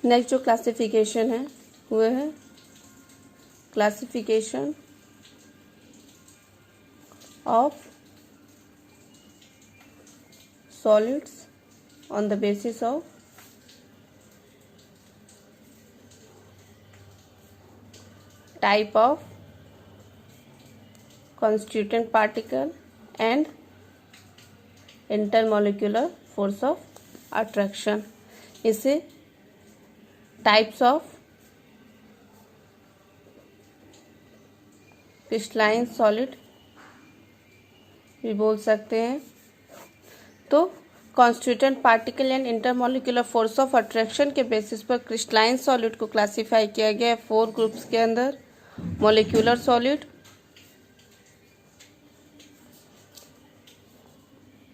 Next जो classification है वह है classification of solids on the basis of type of constituent particle and intermolecular force of attraction. इसे types of crystalline solid भी बोल सकते हैं। तो constituent particle and intermolecular force of attraction के बेसिस पर क्रिस्टलाइन सॉलिड को क्लासिफाई किया गया है 4 ग्रुप्स के अंदर। Molecular solid,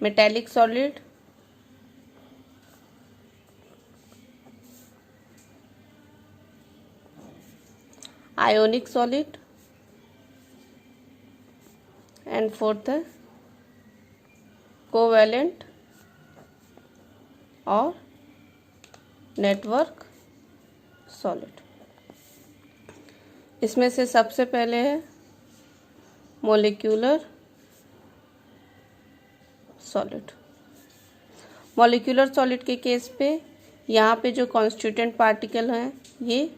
metallic solid, ionic solid and fourth है कोवैलेंट और नेटवर्क सॉलिड। इसमें से सबसे पहले है मोलिक्यूलर सॉलिड। मॉलिक्यूलर सॉलिड के केस पे यहाँ पे जो कॉन्स्टिट्यूएंट पार्टिकल हैं ये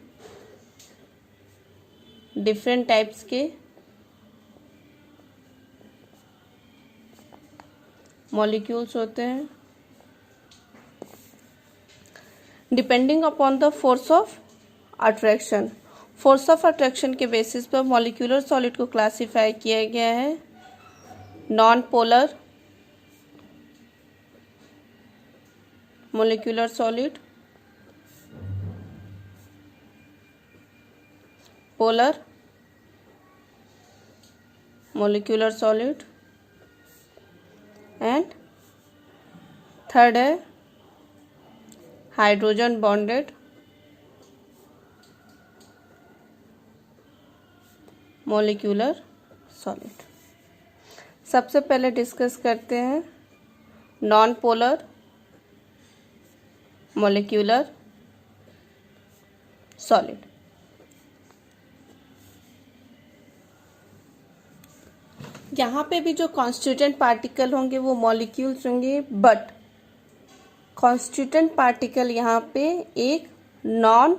डिफरेंट टाइप्स के मॉलिक्यूल्स होते हैं। Depending upon the force of attraction, force of attraction के बेसिस पर मॉलिक्यूलर सॉलिड को क्लासिफाई किया गया है non polar molecular solid, polar molecular solid and third है हाइड्रोजन बॉन्डेड मोलिक्यूलर सॉलिड। सबसे पहले डिस्कस करते हैं नॉन पोलर मोलिक्यूलर सॉलिड। यहाँ पे भी जो कॉन्स्टिट्यूएंट पार्टिकल होंगे वो मॉलिक्यूल्स होंगे, बट कॉन्स्टिट्यूएंट पार्टिकल यहाँ पे एक नॉन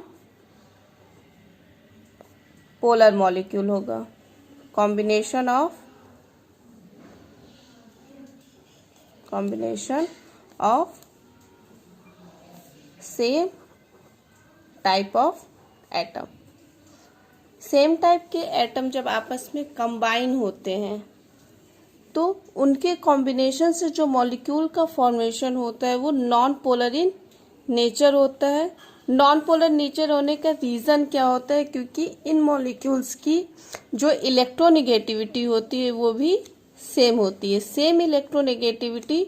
पोलर मॉलिक्यूल होगा। Combination of same type of atom. Same type के एटम जब आपस में कंबाइन होते हैं तो उनके कॉम्बिनेशन से जो मॉलिक्यूल का फॉर्मेशन होता है वो नॉन पोलर इन नेचर होता है। नॉन पोलर नेचर होने का रीज़न क्या होता है? क्योंकि इन मॉलिक्यूल्स की जो इलेक्ट्रोनेगेटिविटी होती है वो भी सेम होती है। सेम इलेक्ट्रोनेगेटिविटी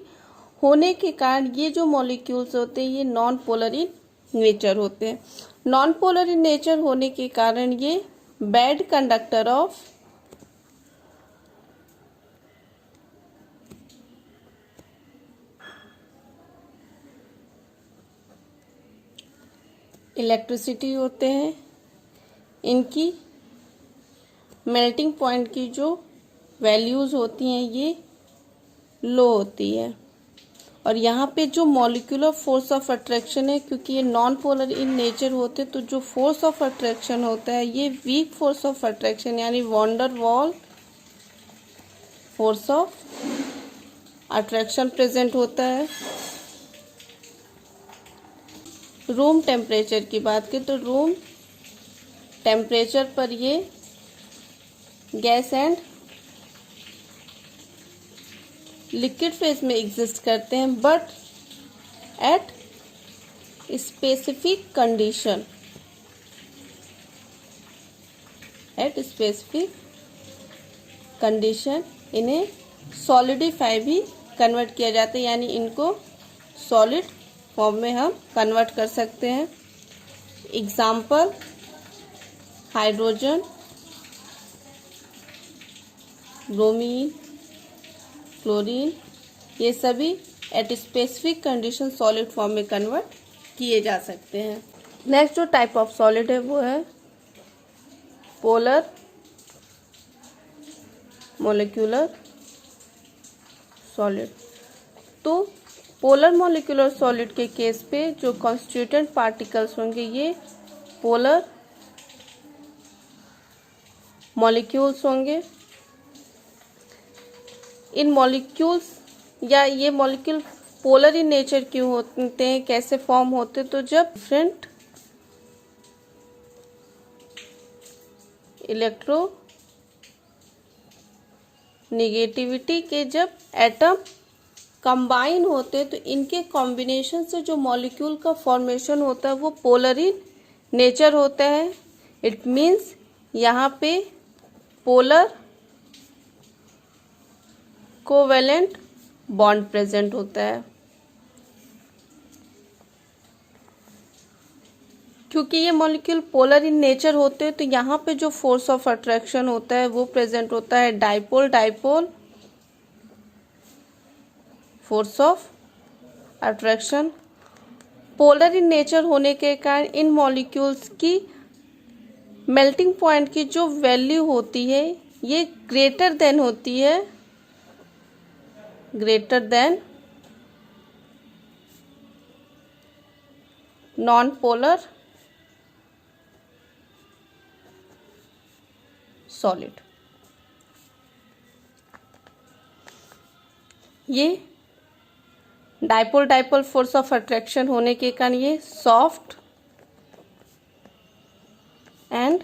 होने के कारण ये जो मॉलिक्यूल्स होते हैं ये नॉन पोलर इन नेचर होते हैं। नॉन पोलर इन नेचर होने के कारण ये बैड कंडक्टर ऑफ इलेक्ट्रिसिटी होते हैं। इनकी मेल्टिंग पॉइंट की जो वैल्यूज होती हैं ये लो होती है। और यहाँ पे जो मॉलिक्यूलर फोर्स ऑफ अट्रैक्शन है, क्योंकि ये नॉन पोलर इन नेचर होते तो जो फोर्स ऑफ अट्रैक्शन होता है ये वीक फोर्स ऑफ अट्रैक्शन यानी van der Waals force of attraction present होता है। रूम टेम्परेचर की बात करें तो रूम टेम्परेचर पर ये गैस एंड लिक्विड फेज में एग्जिस्ट करते हैं, बट एट स्पेसिफिक कंडीशन इन्हें सॉलिडिफाई भी कन्वर्ट किया जाता है, यानी इनको सॉलिड फॉर्म में हम कन्वर्ट कर सकते हैं। एग्जाम्पल हाइड्रोजन, ब्रोमीन, क्लोरीन, ये सभी at specific condition solid form में कन्वर्ट किए जा सकते हैं। नेक्स्ट जो टाइप ऑफ सॉलिड है वो है पोलर मोलिक्यूलर सॉलिड। तो पोलर मोलिक्यूलर सॉलिड के केस पे जो कॉन्स्टिट्यूएंट पार्टिकल्स होंगे ये पोलर मॉलिक्यूल्स होंगे। इन मॉलिक्यूल्स या ये मॉलिक्यूल पोलर इन नेचर क्यों होते हैं, कैसे फॉर्म होते हैं? तो जब डिफरेंट इलेक्ट्रो नेगेटिविटी के जब एटम कंबाइन होते हैं तो इनके कॉम्बिनेशन से जो मॉलिक्यूल का फॉर्मेशन होता है वो पोलर इन नेचर होता है। इट मीन्स यहाँ पे पोलर कोवेलेंट बॉन्ड प्रेजेंट होता है। क्योंकि ये मॉलिक्यूल पोलर इन नेचर होते हैं तो यहाँ पे जो फोर्स ऑफ अट्रैक्शन होता है वो प्रेजेंट होता है dipole dipole force of attraction. Polar in nature होने के कारण इन मॉलिक्यूल्स की मेल्टिंग पॉइंट की जो वैल्यू होती है ये ग्रेटर देन होती है, greater than non polar solid. ये dipole dipole force of attraction होने के कारण ये soft and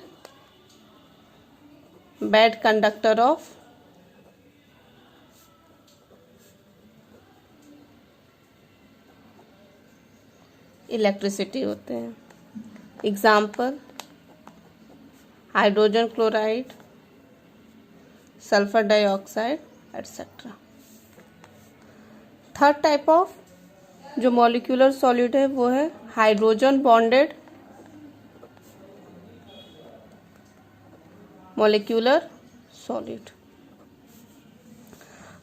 bad conductor of electricity होते हैं। Example hydrogen chloride, sulphur dioxide etcetera. Third type of जो मॉलिक्यूलर सॉलिड है वो है hydrogen bonded molecular solid.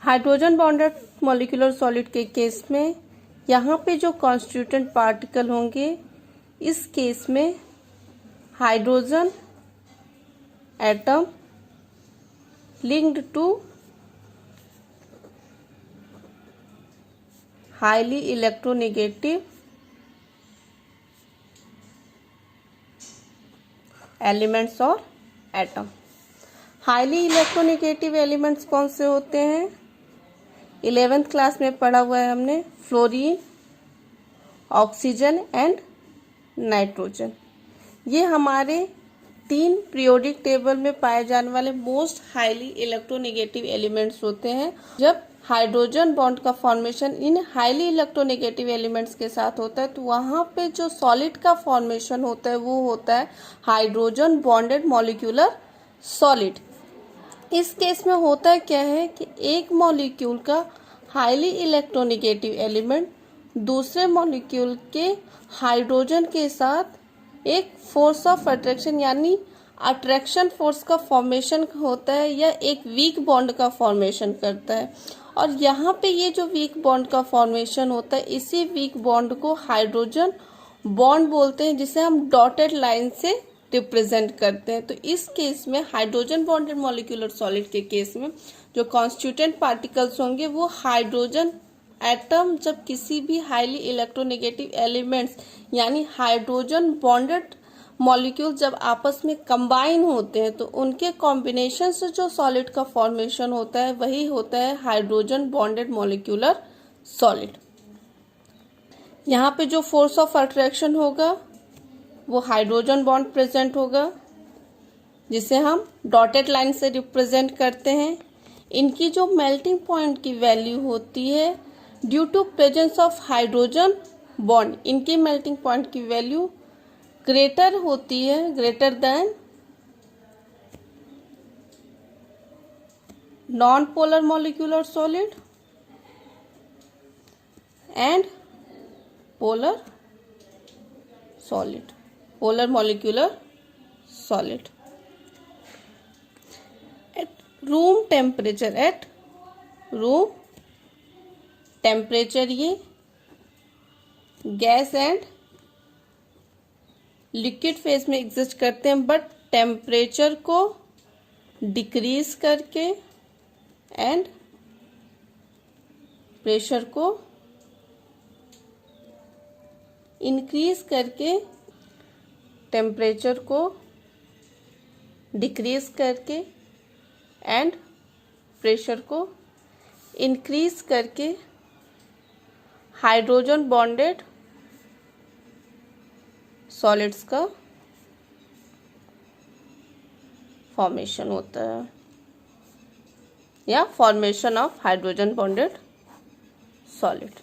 Hydrogen bonded molecular solid के केस में यहाँ पे जो कॉन्स्टिट्यूएंट पार्टिकल होंगे इस केस में hydrogen atom linked to highly electronegative elements और एटम। हाईली इलेक्ट्रोनेगेटिव एलिमेंट्स कौन से होते हैं? 11th क्लास में पढ़ा हुआ है हमने, फ्लोरीन, ऑक्सीजन एंड नाइट्रोजन। ये हमारे 3 पीरियोडिक टेबल में पाए जाने वाले मोस्ट हाईली इलेक्ट्रोनेगेटिव एलिमेंट्स होते हैं। जब हाइड्रोजन बॉन्ड का फॉर्मेशन इन हाईली इलेक्ट्रोनेगेटिव एलिमेंट्स के साथ होता है तो वहाँ पे जो सॉलिड का फॉर्मेशन होता है वो होता है हाइड्रोजन बॉन्डेड मॉलिक्यूलर सॉलिड। इस केस में होता क्या है कि एक मॉलिक्यूल का हाईली इलेक्ट्रोनेगेटिव एलिमेंट दूसरे मॉलिक्यूल के हाइड्रोजन के साथ एक फोर्स ऑफ अट्रैक्शन यानी अट्रैक्शन फोर्स का फॉर्मेशन होता है या एक वीक बॉन्ड का फॉर्मेशन करता है। और यहाँ पे ये जो वीक बॉन्ड का फॉर्मेशन होता है इसी वीक बॉन्ड को हाइड्रोजन बॉन्ड बोलते हैं, जिसे हम डॉटेड लाइन से रिप्रेजेंट करते हैं। तो इस केस में हाइड्रोजन बॉन्डेड मॉलिक्यूलर सॉलिड के केस में जो कॉन्स्टिट्यूएंट पार्टिकल्स होंगे वो हाइड्रोजन एटम जब किसी भी हाईली इलेक्ट्रोनेगेटिव एलिमेंट्स यानी हाइड्रोजन बॉन्डेड मॉलिक्यूल जब आपस में कंबाइन होते हैं तो उनके कॉम्बिनेशन से जो सॉलिड का फॉर्मेशन होता है वही होता है हाइड्रोजन बॉन्डेड मॉलिक्यूलर सॉलिड। यहाँ पे जो फोर्स ऑफ अट्रैक्शन होगा वो हाइड्रोजन बॉन्ड प्रेजेंट होगा जिसे हम डॉटेड लाइन से रिप्रेजेंट करते हैं। इनकी जो मेल्टिंग पॉइंट की वैल्यू होती है due to presence of hydrogen bond, इनकी मेल्टिंग पॉइंट की वैल्यू ग्रेटर होती है, greater than non polar molecular solid and polar solid, polar molecular solid. At room temperature ये गैस एंड लिक्विड फेज में exist करते हैं, बट टेम्परेचर को decrease करके एंड प्रेशर को इंक्रीज करके, टेम्परेचर को डिक्रीज करके एंड प्रेशर को इंक्रीज करके हाइड्रोजन बॉन्डेड सॉलिड्स का फॉर्मेशन होता है, या formation of hydrogen bonded solid.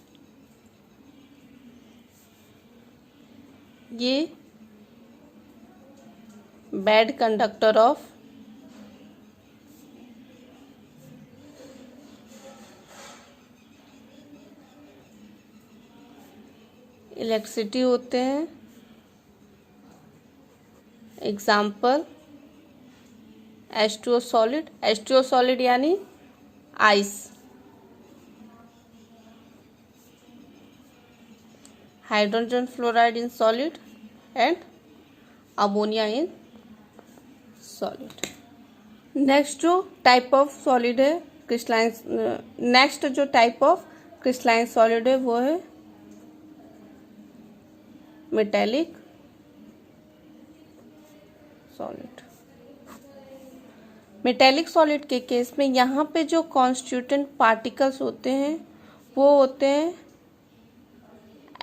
ये बैड कंडक्टर ऑफ इलेक्ट्रिसिटी होते हैं। Example H2O solid, H2O solid यानी ice, hydrogen fluoride in solid and ammonia in solid. Next जो टाइप ऑफ सॉलिड है क्रिस्टलाइन, नेक्स्ट जो टाइप ऑफ क्रिस्टलाइन सॉलिड है वो है मेटेलिक सॉलिड। मेटेलिक सॉलिड के केस में यहाँ पे जो कॉन्स्टिट्यूएंट पार्टिकल्स होते हैं वो होते हैं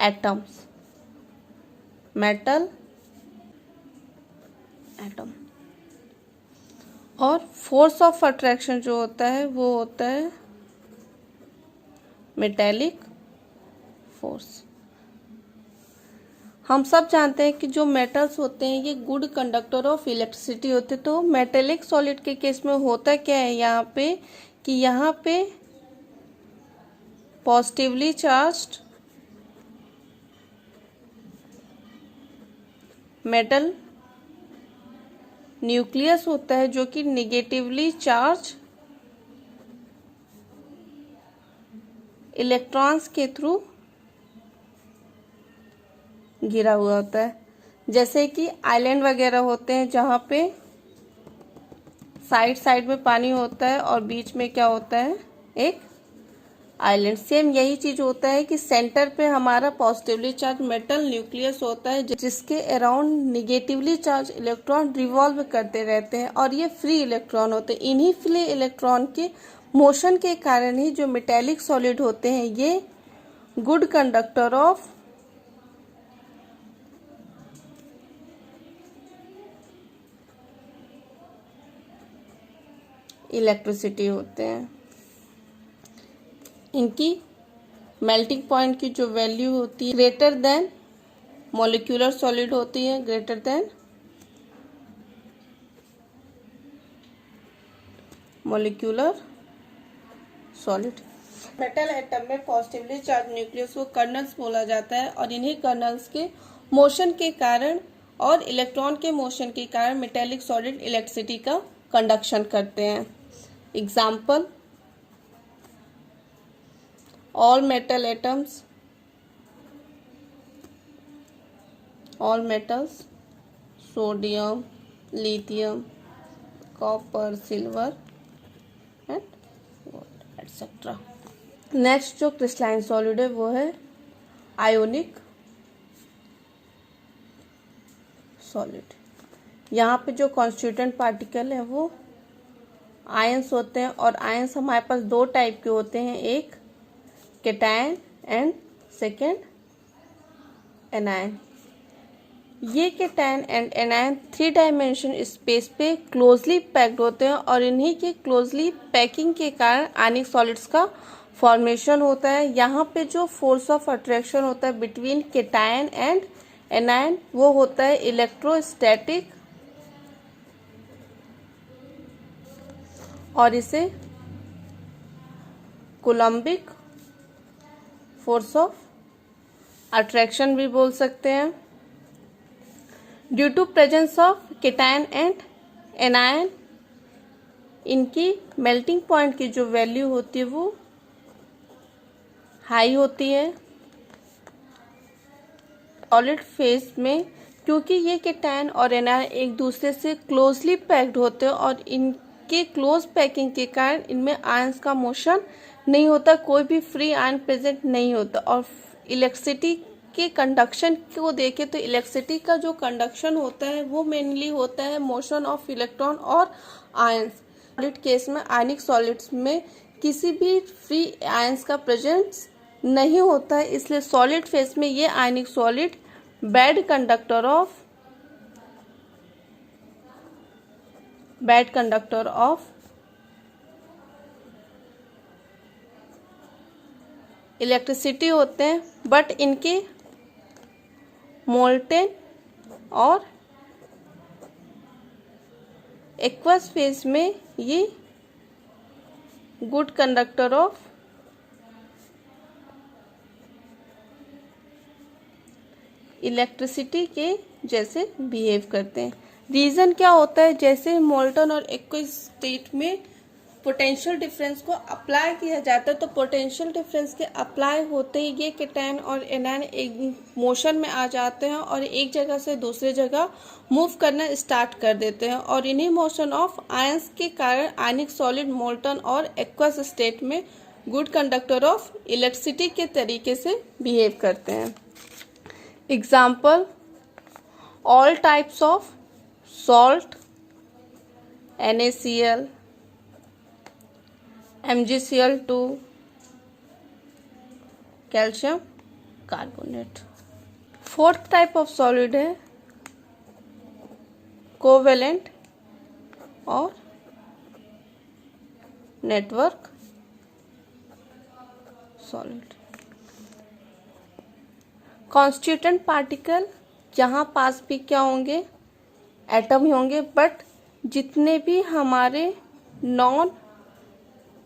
एटम्स, मेटल एटम। और फोर्स ऑफ अट्रैक्शन जो होता है वो होता है मेटेलिक फोर्स। हम सब जानते हैं कि जो मेटल्स होते हैं ये गुड कंडक्टर ऑफ इलेक्ट्रिसिटी होते हैं। तो मेटेलिक सॉलिड के केस में होता क्या है यहाँ पे कि यहाँ पे पॉजिटिवली चार्ज्ड मेटल न्यूक्लियस होता है जो कि नेगेटिवली चार्ज इलेक्ट्रॉन्स के थ्रू गिरा हुआ होता है। जैसे कि आइलैंड वगैरह होते हैं जहाँ पे साइड साइड में पानी होता है और बीच में क्या होता है, एक आइलैंड। सेम यही चीज होता है कि सेंटर पे हमारा पॉजिटिवली चार्ज मेटल न्यूक्लियस होता है जिसके around negatively charge electron revolve करते रहते हैं और ये फ्री इलेक्ट्रॉन होते हैं। इन्हीं फ्री इलेक्ट्रॉन के मोशन के कारण ही जो मेटेलिक सॉलिड होते हैं ये गुड कंडक्टर ऑफ इलेक्ट्रिसिटी होते हैं। इनकी मेल्टिंग पॉइंट की जो वैल्यू होती है ग्रेटर देन मॉलिक्यूलर सॉलिड होती है, greater then molecular solid. Metal atom में पॉजिटिवली चार्ज न्यूक्लियस को कर्नल्स बोला जाता है और इन्हीं कर्नल्स के मोशन के कारण और इलेक्ट्रॉन के मोशन के कारण मेटेलिक सॉलिड इलेक्ट्रिसिटी का कंडक्शन करते हैं। Example all metal atoms, all metals, sodium, lithium, copper, silver and gold etc. Next जो क्रिस्टलाइन सॉलिड है वो है आयोनिक सॉलिड। यहाँ पे जो कॉन्स्टिट्यूएंट पार्टिकल है वो आयंस होते हैं और आयंस हमारे पास दो टाइप के होते हैं, एक कैटायन एंड सेकेंड एनायन। ये cation and anion 3 dimension space पे क्लोजली पैक्ड होते हैं और इन्हीं के क्लोजली पैकिंग के कारण आयनिक सॉलिड्स का फॉर्मेशन होता है। यहाँ पे जो फोर्स ऑफ अट्रैक्शन होता है बिटवीन कैटायन एंड एनायन वो होता है इलेक्ट्रोस्टैटिक और इसे कोलम्बिक फोर्स ऑफ अट्रैक्शन भी बोल सकते हैं। Due to presence of cation and anion इनकी मेल्टिंग पॉइंट की जो वैल्यू होती है वो हाई होती है। सॉलिड फेज में क्योंकि ये केटायन और एनायन एक दूसरे से क्लोजली पैक्ड होते हैं और इनके क्लोज पैकिंग के कारण इनमें आयंस का मोशन नहीं होता, कोई भी फ्री आयन प्रेजेंट नहीं होता। और इलेक्ट्रिसिटी के कंडक्शन को देखें तो इलेक्ट्रिसिटी का जो कंडक्शन होता है वो मेनली होता है मोशन ऑफ इलेक्ट्रॉन और आयंस। सॉलिड केस में, आयनिक सॉलिड्स में किसी भी फ्री आयंस का प्रेजेंस नहीं होता है, इसलिए सॉलिड फेस में ये आयनिक solid bad conductor of electricity होते हैं, बट इनके मोल्टेन और एक्वस फेज में ये गुड कंडक्टर ऑफ इलेक्ट्रिसिटी के जैसे बिहेव करते हैं। रीज़न क्या होता है, जैसे मोल्टन और एक्वस स्टेट में पोटेंशियल डिफरेंस को अप्लाई किया जाता है, तो पोटेंशियल डिफरेंस के अप्लाई होते ही ये केटायन और एनायन एक मोशन में आ जाते हैं और एक जगह से दूसरी जगह मूव करना स्टार्ट कर देते हैं, और इन्हीं मोशन ऑफ आयंस के कारण आयनिक सॉलिड मोल्टन और एक्वस स्टेट में गुड कंडक्टर ऑफ इलेक्ट्रिसिटी के तरीके से बिहेव करते हैं। Example, all types of salt, NaCl, MgCl2, calcium carbonate. Fourth type of solid है कोवेलेंट और नेटवर्क सॉलिड। कॉन्स्टिट्यूएंट पार्टिकल यहाँ पास भी क्या होंगे, एटम ही होंगे, बट जितने भी हमारे नॉन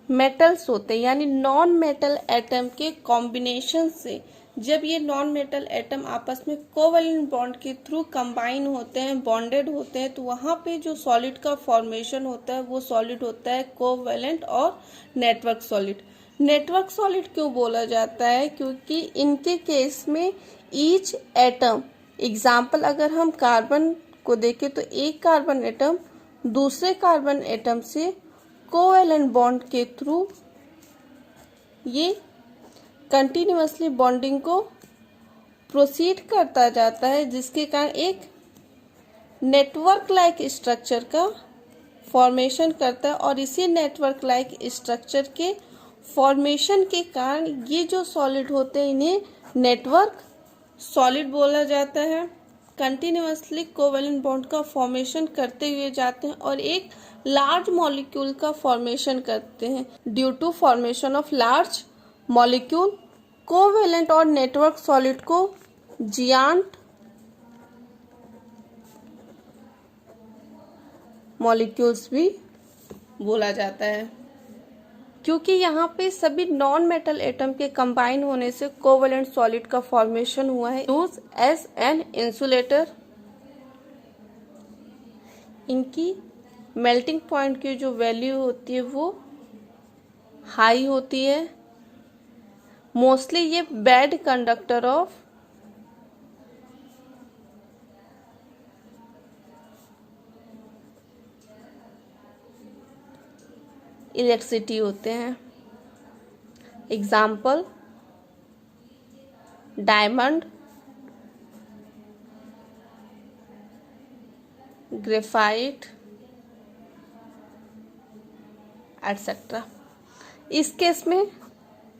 मेटल्स होते हैं यानी नॉन मेटल एटम के कॉम्बिनेशन से जब ये नॉन मेटल एटम आपस में कोवेलेंट बॉन्ड के थ्रू कंबाइन होते हैं, बॉन्डेड होते हैं, तो वहाँ पे जो सॉलिड का फॉर्मेशन होता है वो सॉलिड होता है कोवेलेंट और नेटवर्क सॉलिड। नेटवर्क सॉलिड क्यों बोला जाता है, क्योंकि इनके केस में ईच एटम, एग्जाम्पल अगर हम कार्बन को देखें तो एक कार्बन एटम दूसरे कार्बन एटम से कोवेलेंट बॉन्ड के थ्रू ये कंटिन्यूअसली बॉन्डिंग को प्रोसीड करता जाता है, जिसके कारण एक नेटवर्क लाइक स्ट्रक्चर का फॉर्मेशन करता है। और इसी नेटवर्क लाइक स्ट्रक्चर के फॉर्मेशन के कारण ये जो सॉलिड होते हैं इन्हें नेटवर्क सॉलिड बोला जाता है। कंटिन्यूअसली कोवेलेंट बॉन्ड का फॉर्मेशन करते हुए जाते हैं और एक लार्ज मॉलिक्यूल का फॉर्मेशन करते हैं। Due to formation of large molecule, covalent और नेटवर्क सॉलिड को जियांट मॉलिक्यूल्स भी बोला जाता है, क्योंकि यहाँ पे सभी नॉन मेटल एटम के कंबाइन होने से कोवेलेंट सॉलिड का फॉर्मेशन हुआ है। यूज एज एन इंसुलेटर, इनकी मेल्टिंग पॉइंट की जो वैल्यू होती है वो हाई होती है। मोस्टली ये बैड कंडक्टर ऑफ इलेक्ट्रिसिटी होते हैं। Example, diamond, graphite etcetera. इस केस में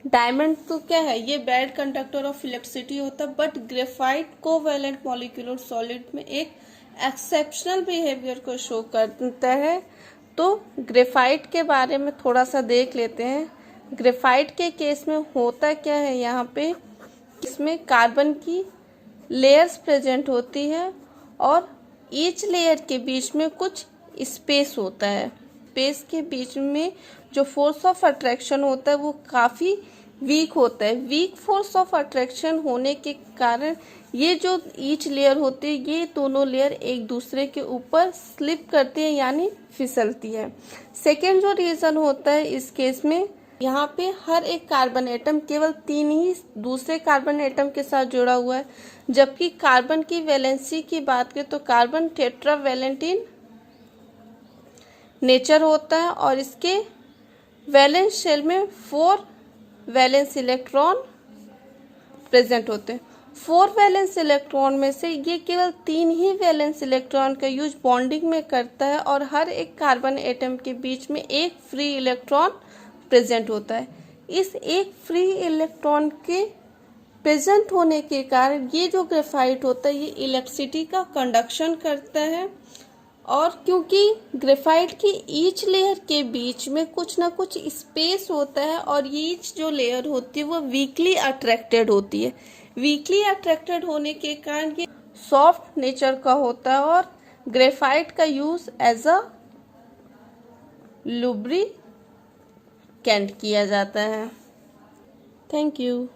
डायमंड तो क्या है, ये बैड कंडक्टर ऑफ इलेक्ट्रिसिटी होता है, but graphite covalent molecular solid में एक एक्सेप्शनल बिहेवियर को शो करता है। तो ग्रेफाइट के बारे में थोड़ा सा देख लेते हैं। ग्रेफाइट के केस में होता क्या है, यहाँ पे इसमें कार्बन की लेयर्स प्रेजेंट होती है और ईच लेयर के बीच में कुछ स्पेस होता है। स्पेस के बीच में जो फोर्स ऑफ अट्रैक्शन होता है वो काफ़ी वीक होता है। वीक फोर्स ऑफ अट्रैक्शन होने के कारण ये जो ईच लेयर होती है ये दोनों लेयर एक दूसरे के ऊपर स्लिप करती है यानी फिसलती है। सेकेंड जो रीज़न होता है इस केस में यहाँ पे हर एक कार्बन एटम केवल 3 ही दूसरे कार्बन एटम के साथ जुड़ा हुआ है, जबकि कार्बन की वैलेंसी की बात करें तो कार्बन टेट्रावैलेंट इन नेचर होता है और इसके वैलेंस शेल में 4 वैलेंस इलेक्ट्रॉन प्रेजेंट होते हैं। 4 वैलेंस इलेक्ट्रॉन में से ये केवल 3 ही वैलेंस इलेक्ट्रॉन का यूज बॉन्डिंग में करता है और हर एक कार्बन एटम के बीच में एक फ्री इलेक्ट्रॉन प्रेजेंट होता है। इस एक फ्री इलेक्ट्रॉन के प्रेजेंट होने के कारण ये जो ग्रेफाइट होता है ये इलेक्ट्रिसिटी का कंडक्शन करता है, और क्योंकि ग्रेफाइट की ईच लेयर के बीच में कुछ ना कुछ स्पेस होता है और ईच जो लेयर होती है वो वीकली अट्रैक्टेड होती है। वीकली अट्रैक्टेड होने के कारण ये सॉफ्ट नेचर का होता है और ग्रेफाइट का यूज एज अ लुब्रिकेंट किया जाता है। Thank you.